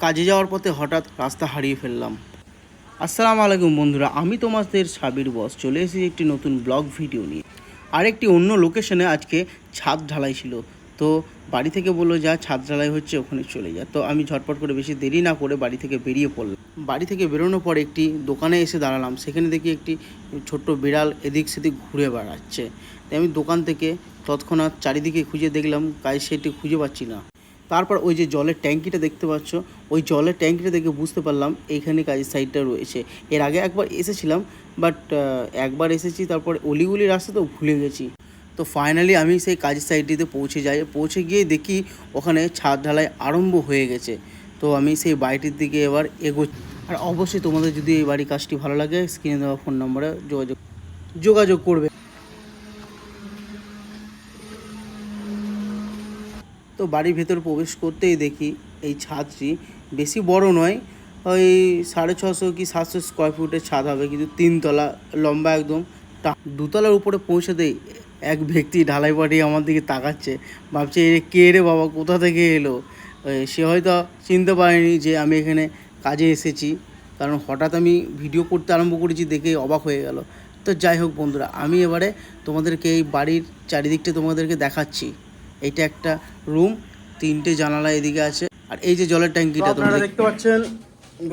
কাজে যাওয়ার পথে হঠাৎ রাস্তা হারিয়ে ফেললাম। আসসালামু আলাইকুম বন্ধুরা, আমি তোমাদের সাবির বস চলে এসেছি একটি নতুন ব্লগ ভিডিও নিয়ে। আরেকটি অন্য লোকেশনে আজকে ছাদ ঢালাই ছিল, তো বাড়ি থেকে বললো যা ছাদ ঢালাই হচ্ছে ওখানে চলে যা। তো আমি ঝটপট করে বেশি দেরি না করে বাড়ি থেকে বেরিয়ে পড়লাম। বাড়ি থেকে বেরোনোর পর একটি দোকানে এসে দাঁড়ালাম। সেখানে দেখি একটি ছোট্ট বিড়াল এদিক সেদিক ঘুরে বেড়াচ্ছে। তাই আমি দোকান থেকে তৎক্ষণাৎ চারিদিকে খুঁজে দেখলাম, কাজের সাইডটি খুঁজে পাচ্ছি না। তারপর ওই যে জলের ট্যাঙ্কিটা দেখতে পাচ্ছ, ওই জলের ট্যাঙ্কিটা দেখে বুঝতে পারলাম এইখানে কাজের সাইডটা রয়েছে। এর আগে একবার এসেছিলাম, বাট একবার এসেছি, তারপর অলিগুলি রাস্তা তো ভুলে গেছি। তো ফাইনালি আমি সেই কাজের সাইডটিতে পৌঁছে যাই। পৌঁছে গিয়ে দেখি ওখানে ছাদ ঢালাই আরম্ভ হয়ে গেছে। তো আমি সেই বাড়িটির দিকে এবার এগোচ্ছি। আর অবশ্যই তোমাদের যদি এই বাড়ির কাজটি ভালো লাগে, স্ক্রিনে দেওয়া ফোন নম্বরে যোগাযোগ করবে। তো বাড়ির ভেতর প্রবেশ করতেই দেখি এই ছাদটি বেশি বড় নয়, ওই 650 কি 700 স্কোয়ার ফুটের ছাদ হবে, কিন্তু 3 তলা লম্বা একদম। দুতলার উপরে পৌঁছাতেই এক ব্যক্তি ঢালাই পাঠিয়ে আমার দিকে তাকাচ্ছে, ভাবছে এ কে রে বাবা, কোথা থেকে এলো। সে হয়তো চিনতে পারেনি যে আমি এখানে কাজে এসেছি, কারণ হঠাৎ আমি ভিডিও করতে আরম্ভ করেছি দেখে অবাক হয়ে গেল। তো যাই হোক বন্ধুরা, আমি এবারে তোমাদেরকে এই বাড়ির চারিদিকটা তোমাদেরকে দেখাচ্ছি। এইটা একটা রুম, 3টে জানালা এদিকে আছে, আর এই যে জলের ট্যাঙ্কিটা তোমরা দেখতে পাচ্ছেন।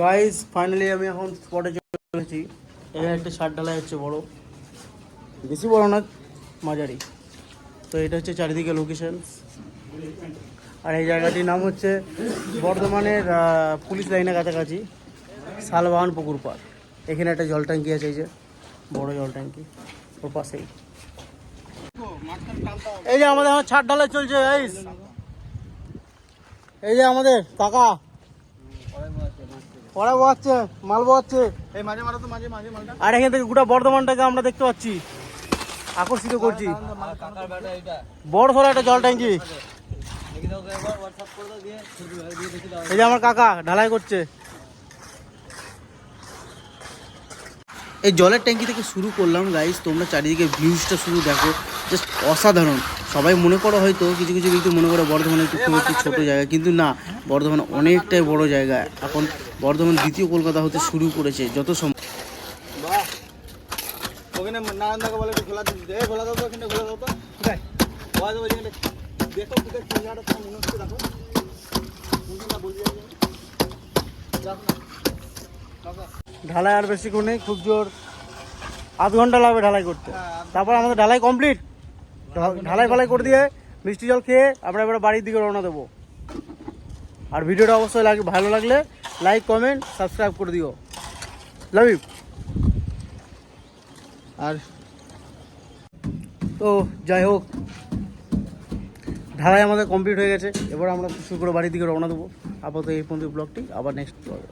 গাইস ফাইনালি আমি এখন স্পটে চলেছি। এখানে একটা ছাদ ঢালাই হচ্ছে, বড়, বেশি বড় না, মাঝারি। তো এটা হচ্ছে চারিদিকে লোকেশন। আর এই জায়গাটির নাম হচ্ছে বর্ধমানের পুলিশ লাইনের কাছাকাছি শালবাগান পুকুর পাড়। এখানে একটা জল ট্যাঙ্কি আছে, এই যে বড় জল ট্যাঙ্কি, ওর পাশেই। এই যে আমাদের এখন ছাদ ঢালাই চলছে গাইস। এই যে আমাদের কাকা পরে বয়াচ্ছে, মাল বয়াচ্ছে, আর এখান থেকে গোটা বর্ধমানটাকে আমরা দেখতে পাচ্ছি, আকর্ষিত করছি। বড় সড়ো একটা জল ট্যাঙ্কি। এই যে আমার কাকা ঢালাই করছে। এই জলের ট্যাঙ্কি থেকে শুরু করলাম গাইস। তোমরা চারিদিকে ভিউজটা শুধু দেখো, জাস্ট অসাধারণ। সবাই মনে করো হয়তো কিছু কিছু ব্যক্তি মনে করে বর্ধমানে একটু খুব একটি ছোটো জায়গা, কিন্তু না, বর্ধমান অনেকটাই বড় জায়গা। এখন বর্ধমান দ্বিতীয় কলকাতা হতে শুরু করেছে যত সম্ভব। ঢালাই আর বেশিক্ষণ নেই, খুব জোর আধ ঘন্টা লাগবে ঢালাই করতে। তারপর আমাদের ঢালাই কমপ্লিট। ঢালাই ফালাই করে দিয়ে মিষ্টি জল খেয়ে আমরা এবার বাড়ির দিকে রওনা দেবো। আর ভিডিওটা অবশ্যই ভালো লাগলে লাইক, কমেন্ট, সাবস্ক্রাইব করে দিও। Love you. আর তো যাই হোক, ঢালাই আমাদের কমপ্লিট হয়ে গেছে। এবার আমরা শুরু করে বাড়ির দিকে রওনা দেবো। আপাতত এই পর্যন্ত ব্লগটি, আবার নেক্সট ব্লগে।